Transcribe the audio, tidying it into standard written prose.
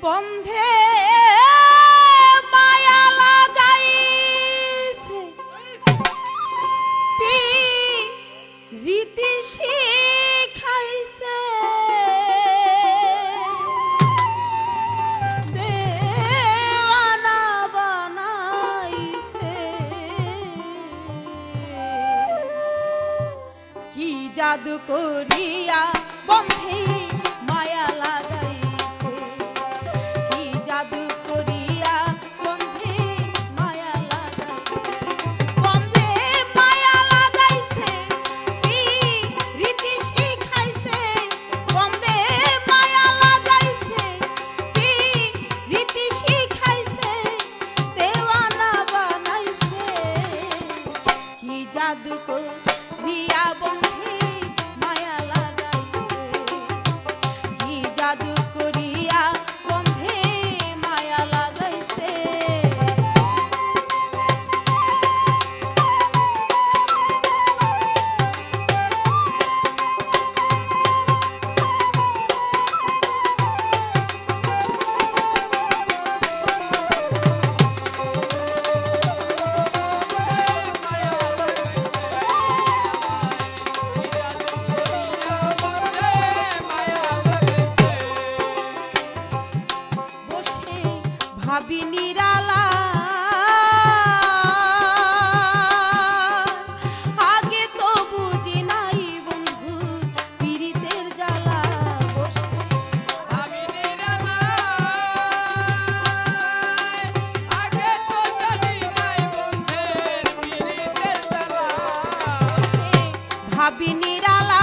বন্ধে মায়া লাগাইছে রীতি শিখাইছে দেওয়ানা বানাইছে কি জাদু করিয়া বন্ধে মায়া লাগাইছে কি জাদু করিয়া বন্ধে মায়া লাগাইছে বন্ধে মায়া লাগাইছে কি রীতি শিখাইছে বন্ধে মায়া লাগাইছে কি রীতি শিখাইছে দেওয়ানা বানাইছে কি জাদু করিয়া বন্ধে মায়া লাগাইছে কি জাদু করিয়া বন্ধে মায়া লাগাইছে বসে ভাবি নিরালা আগে তো বুঝি নাই বন্ধু পীড়িতের জ্বালা বসে আমি নিরালা আগে তো জানি নাই বন্ধের পিরিতের জ্বালা ভাবি নিরালা